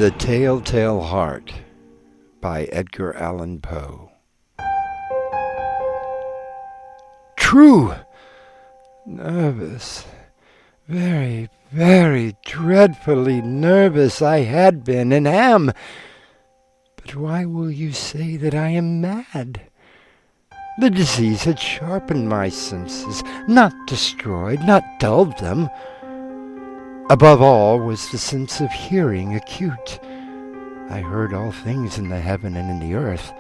The Telltale Heart by Edgar Allan Poe. True! Nervous. Very, very dreadfully nervous I had been and am. But why will you say that I am mad? The disease had sharpened my senses, not destroyed, not dulled them. Above all was the sense of hearing acute. I heard all things in the heaven and in the earth.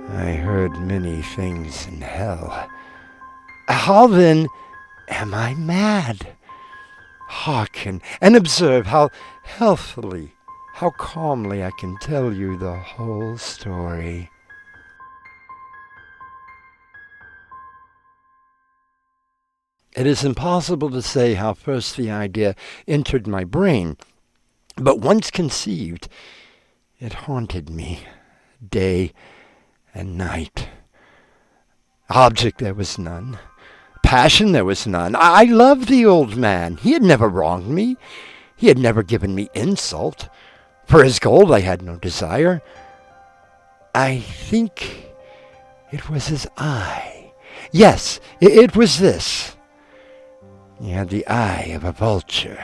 I heard many things in hell. How then am I mad? Hearken and observe how healthily, how calmly I can tell you the whole story. It is impossible to say how first the idea entered my brain, but once conceived, it haunted me day and night. Object there was none. Passion there was none. I loved the old man. He had never wronged me. He had never given me insult. For his gold I had no desire. I think it was his eye. Yes, it was this. He had the eye of a vulture,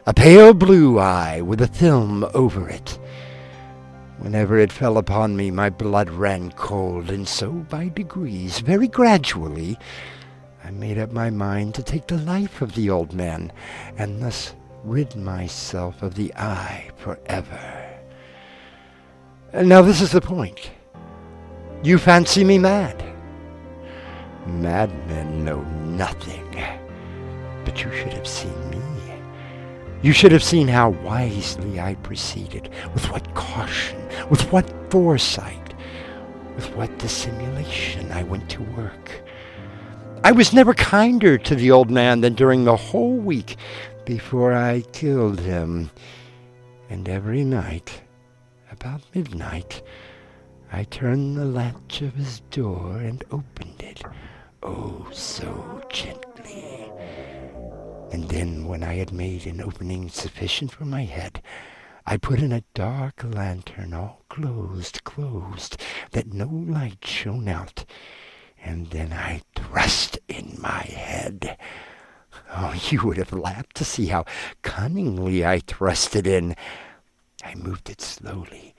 a pale blue eye with a film over it. Whenever it fell upon me, my blood ran cold, and so by degrees, very gradually, I made up my mind to take the life of the old man, and thus rid myself of the eye forever. Now this is the point. You fancy me mad. Madmen know nothing. But you should have seen me. You should have seen how wisely I proceeded, with what caution, with what foresight, with what dissimulation I went to work. I was never kinder to the old man than during the whole week before I killed him. And every night, about midnight, I turned the latch of his door and opened it, oh so gently. And then, when I had made an opening sufficient for my head, I put in a dark lantern, all closed, that no light shone out. And then I thrust in my head. Oh, you would have laughed to see how cunningly I thrust it in. I moved it slowly,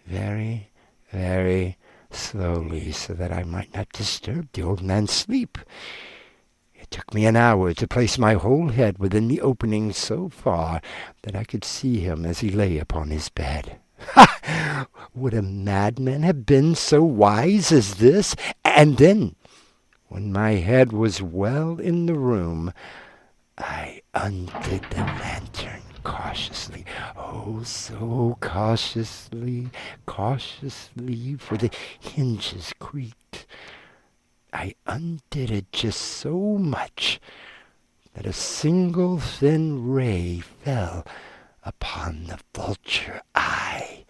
very, very slowly, so that I might not disturb the old man's sleep. It took me an hour to place my whole head within the opening so far that I could see him as he lay upon his bed. Ha! Would a madman have been so wise as this? And then, when my head was well in the room, I undid the lantern cautiously, oh so cautiously, for the hinges creaked. I undid it just so much that a single thin ray fell upon the vulture eye.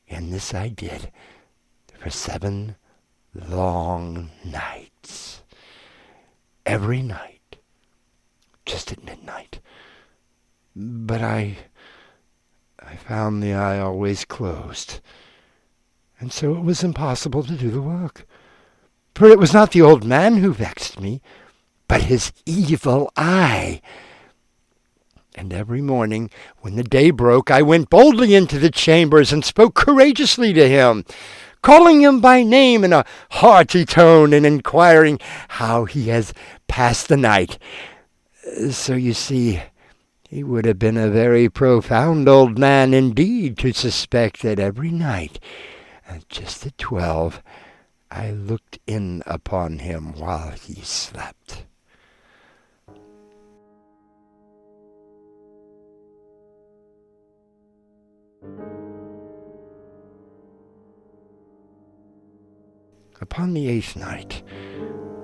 And this I did for 7 long nights. Every night, just at midnight. But I found the eye always closed, and so it was impossible to do the work. For it was not the old man who vexed me, but his evil eye. And every morning, when the day broke, I went boldly into the chambers and spoke courageously to him, calling him by name in a hearty tone and inquiring how he has passed the night. So you see, he would have been a very profound old man indeed to suspect that every night, just at 12, I looked in upon him while he slept. Upon the 8th night,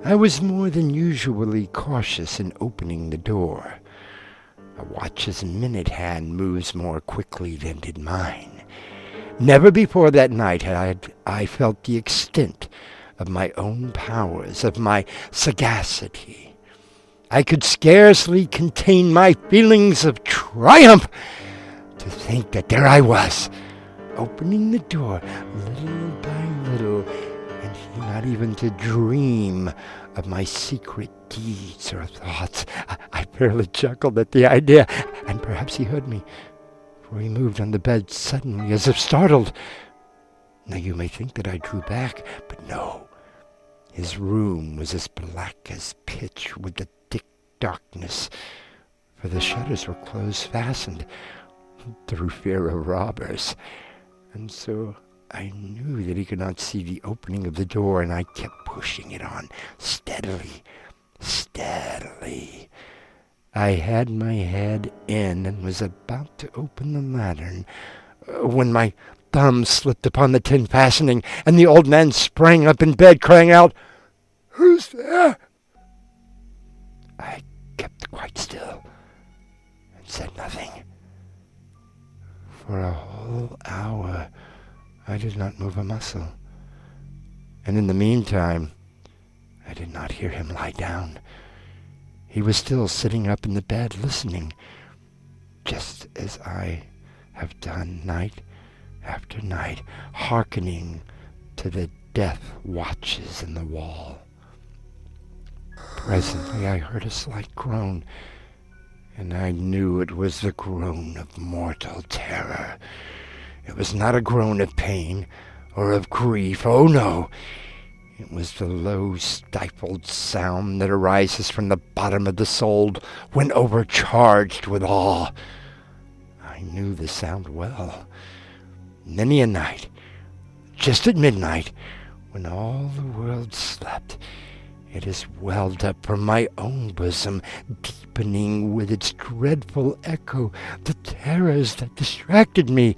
I was more than usually cautious in opening the door. A watch's minute hand moves more quickly than did mine. Never before that night had I felt the extent of my own powers, of my sagacity. I could scarcely contain my feelings of triumph To think that there I was, opening the door little by little, and he not even to dream of my secret deeds or thoughts. I fairly chuckled at the idea, and perhaps he heard me, for he moved on the bed suddenly as if startled. Now you may think that I drew back, but no. His room was as black as pitch with the thick darkness, for the shutters were close fastened through fear of robbers, and so I knew that he could not see the opening of the door, and I kept pushing it on steadily. I had my head in and was about to open the lantern when my thumb slipped upon the tin fastening, and the old man sprang up in bed, crying out, "Who's there?" I kept quite still and said nothing. For a whole hour I did not move a muscle, and in the meantime I did not hear him lie down. He was still sitting up in the bed, listening, just as I have done night after night, hearkening to the death watches in the wall. Presently I heard a slight groan, and I knew it was the groan of mortal terror. It was not a groan of pain or of grief. Oh, no. It was the low, stifled sound that arises from the bottom of the soul when overcharged with awe. I knew the sound well. Many a night, just at midnight, when all the world slept, it has welled up from my own bosom, deepening with its dreadful echo the terrors that distracted me.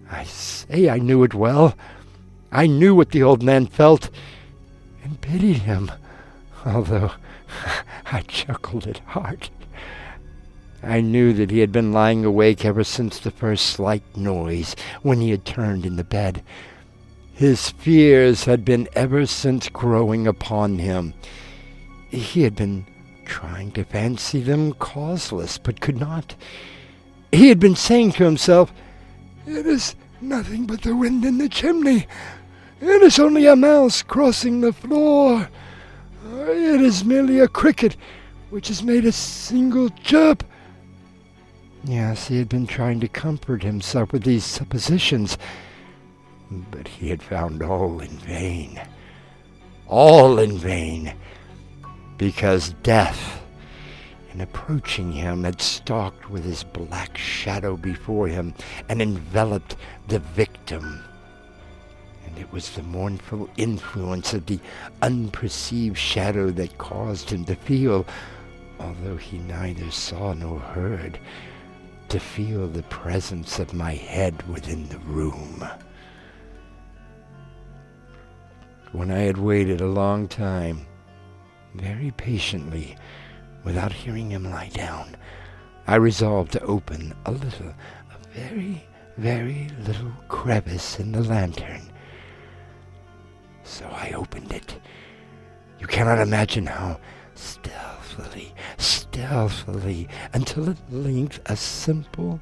I say I knew it well. I knew what the old man felt, and pitied him, although I chuckled at heart. I knew that he had been lying awake ever since the first slight noise, when he had turned in the bed. His fears had been ever since growing upon him. He had been trying to fancy them causeless, but could not. He had been saying to himself, "It is nothing but the wind in the chimney. It is only a mouse crossing the floor. It is merely a cricket which has made a single chirp." Yes, he had been trying to comfort himself with these suppositions, but he had found all in vain. All in vain, because death, in approaching him, had stalked with his black shadow before him and enveloped the victim. And it was the mournful influence of the unperceived shadow that caused him to feel, although he neither saw nor heard, to feel the presence of my head within the room. When I had waited a long time, very patiently, without hearing him lie down, I resolved to open a very, very little crevice in the lantern. So I opened it. You cannot imagine how stealthily, until at length a simple,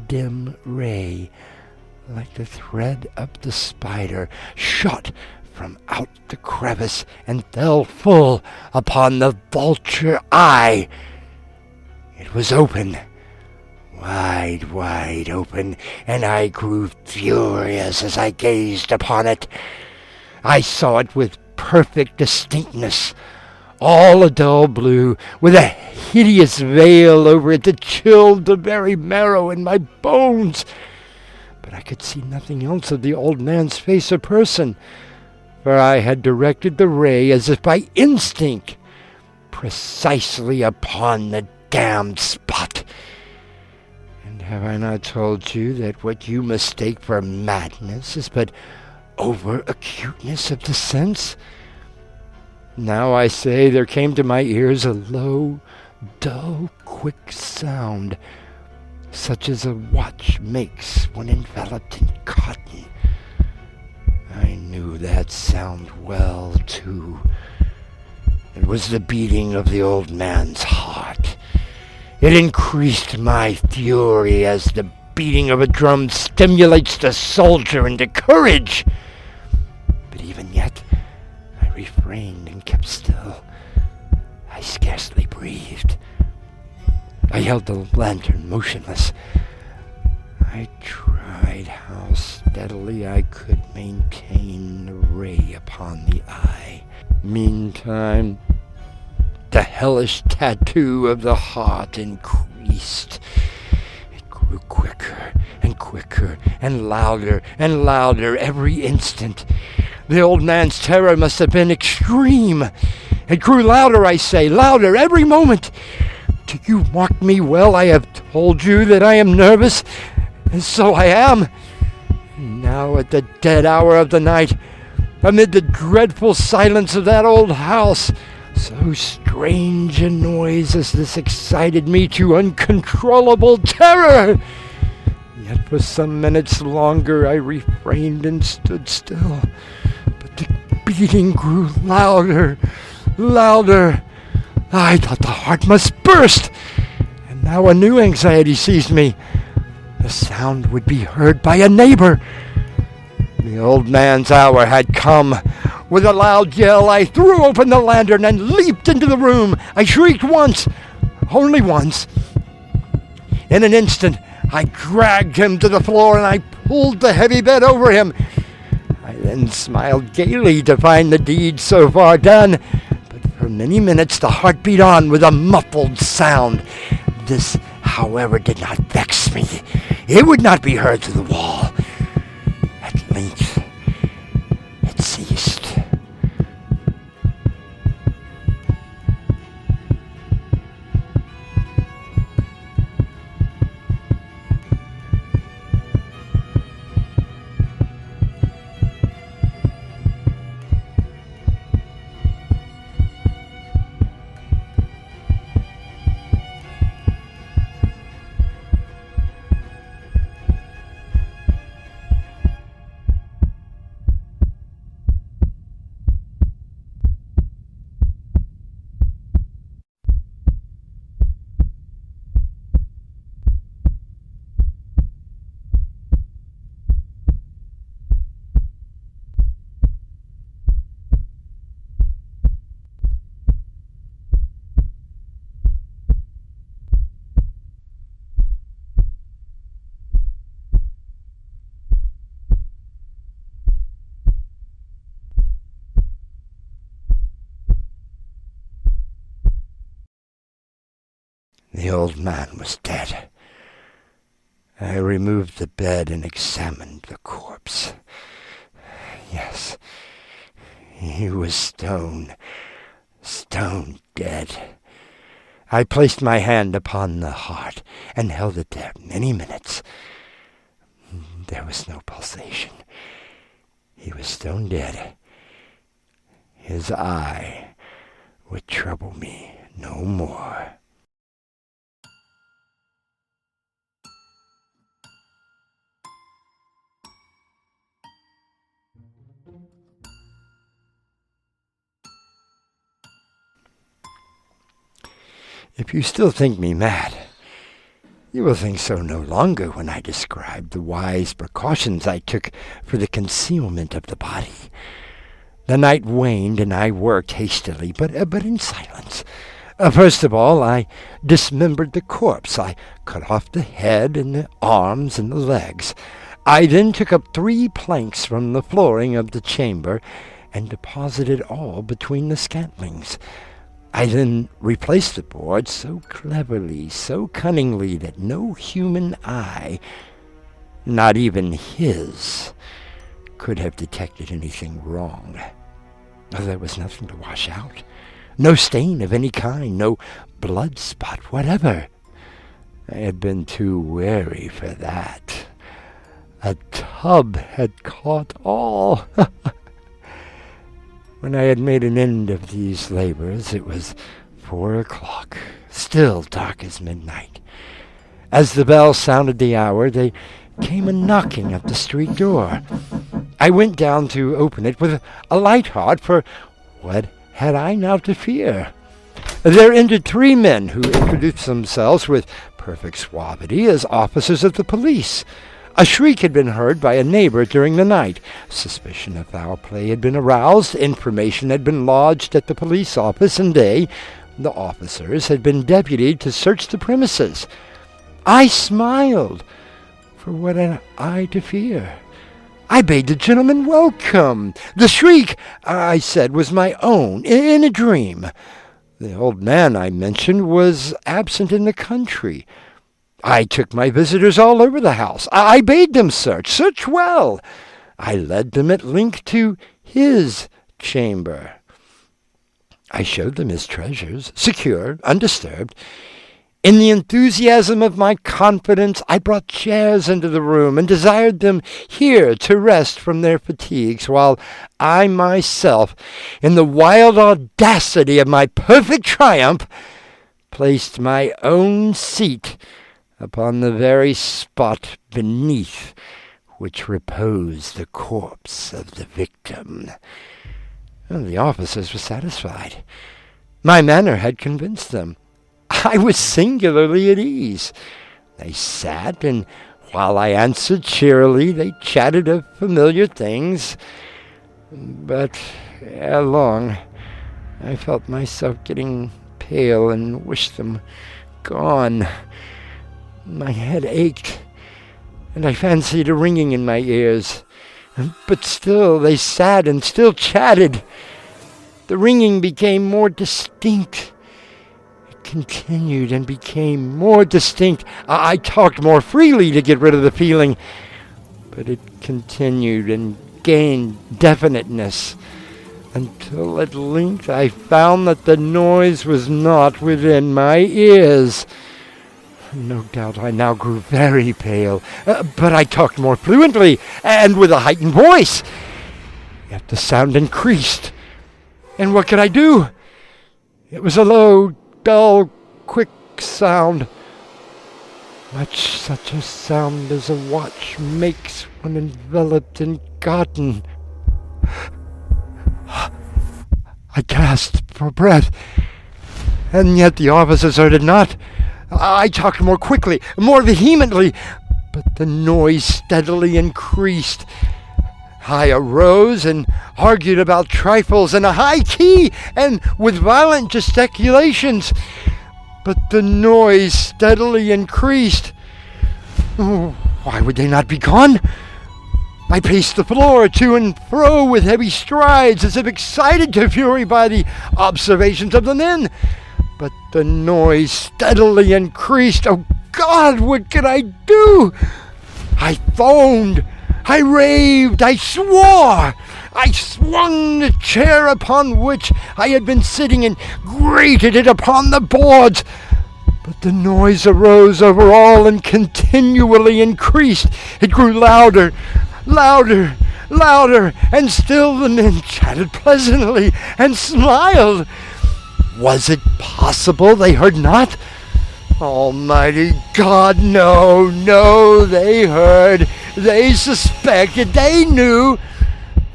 dim ray, like the thread of the spider, shot from out the crevice and fell full upon the vulture eye. It was open, wide open, and I grew furious as I gazed upon it. I saw it with perfect distinctness, all a dull blue, with a hideous veil over it that chilled the very marrow in my bones. But I could see nothing else of the old man's face or person, for I had directed the ray as if by instinct, precisely upon the damned spot. And have I not told you that what you mistake for madness is but over-acuteness of the sense? Now I say there came to my ears a low, dull, quick sound, such as a watch makes when enveloped in cotton. I knew that sound well, too. It was the beating of the old man's heart. It increased my fury as the beating of a drum stimulates the soldier into courage. But even yet, I refrained and kept still. I scarcely breathed. I held the lantern motionless. I tried how steadily I could maintain the ray upon the eye. Meantime, the hellish tattoo of the heart increased. It grew quicker and quicker and louder every instant. The old man's terror must have been extreme. It grew louder, I say, louder every moment. Do you mark me well? I have told you that I am nervous, and so I am. And now at the dead hour of the night, amid the dreadful silence of that old house, so strange a noise as this excited me to uncontrollable terror. Yet for some minutes longer I refrained and stood still, but the beating grew louder. I thought the heart must burst, and now a new anxiety seized me. The sound would be heard by a neighbor. The old man's hour had come. With a loud yell, I threw open the lantern and leaped into the room. I shrieked once, only once. In an instant, I dragged him to the floor and I pulled the heavy bed over him. I then smiled gaily to find the deed so far done. But for many minutes the heart beat on with a muffled sound. This, however, did not vex me. It would not be heard through the wall. At length, it ceased. The old man was dead. I removed the bed and examined the corpse. Yes, he was stone dead. I placed my hand upon the heart and held it there many minutes. There was no pulsation. He was stone dead. His eye would trouble me no more. If you still think me mad, you will think so no longer when I describe the wise precautions I took for the concealment of the body. The night waned, and I worked hastily, but in silence. First of all, I dismembered the corpse. I cut off the head and the arms and the legs. I then took up 3 planks from the flooring of the chamber and deposited all between the scantlings. I then replaced the board so cleverly, so cunningly, that no human eye, not even his, could have detected anything wrong. There was nothing to wash out, no stain of any kind, no blood spot whatever. I had been too wary for that. A tub had caught all. When I had made an end of these labors, it was 4 o'clock, still dark as midnight. As the bell sounded the hour, there came a knocking at the street door. I went down to open it with a light heart, for what had I now to fear? There entered 3 men who introduced themselves with perfect suavity as officers of the police. A shriek had been heard by a neighbor during the night. Suspicion of foul play had been aroused. Information had been lodged at the police office, and the officers, had been deputied to search the premises. I smiled, for what had I to fear? I bade the gentleman welcome. The shriek, I said, was my own, in a dream. The old man I mentioned was absent in the country. I took my visitors all over the house. I bade them search well. I led them at length to his chamber. I showed them his treasures, secure, undisturbed. In the enthusiasm of my confidence, I brought chairs into the room and desired them here to rest from their fatigues, while I myself, in the wild audacity of my perfect triumph, placed my own seat upon the very spot beneath which reposed the corpse of the victim. Well, the officers were satisfied. My manner had convinced them. I was singularly at ease. They sat, and while I answered cheerily, they chatted of familiar things. But ere long, I felt myself getting pale and wished them gone. My head ached, and I fancied a ringing in my ears. But still they sat and still chatted. The ringing became more distinct. It continued and became more distinct. I talked more freely to get rid of the feeling, but it continued and gained definiteness, until at length I found that the noise was not within my ears. No doubt I now grew very pale, but I talked more fluently and with a heightened voice. Yet the sound increased. And what could I do? It was a low, dull, quick sound, much such a sound as a watch makes when enveloped in cotton. I gasped for breath, and yet the officers heard it not. I talked more quickly, more vehemently, but the noise steadily increased. I arose and argued about trifles in a high key and with violent gesticulations, but the noise steadily increased. Why would they not be gone? I paced the floor to and fro with heavy strides, as if excited to fury by the observations of the men. But the noise steadily increased. Oh, God, what could I do? I foamed. I raved. I swore. I swung the chair upon which I had been sitting and grated it upon the boards. But the noise arose over all and continually increased. It grew louder, louder, louder, and still the men chatted pleasantly and smiled. Was it possible they heard not? Almighty God, no, they heard, they suspected, they knew.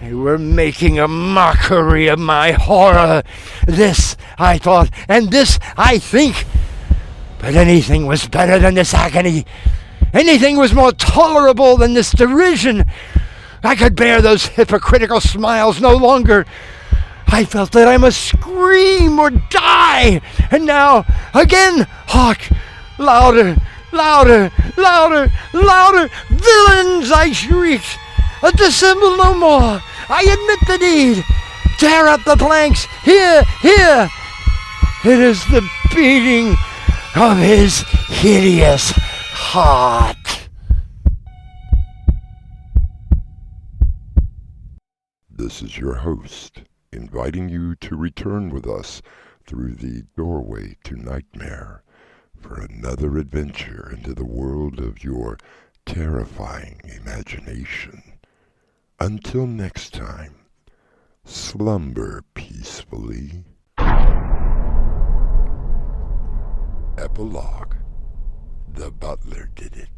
They were making a mockery of my horror. This, I thought, and this, I think. But anything was better than this agony. Anything was more tolerable than this derision. I could bear those hypocritical smiles no longer. I felt that I must scream or die. And now, again, hark! Louder, louder, louder, louder! Villains, I shrieked. Dissemble no more. I admit the deed. Tear up the planks. Here, here. It is the beating of his hideous heart. This is your host, inviting you to return with us through the doorway to nightmare for another adventure into the world of your terrifying imagination. Until next time, slumber peacefully. Epilogue. The butler did it.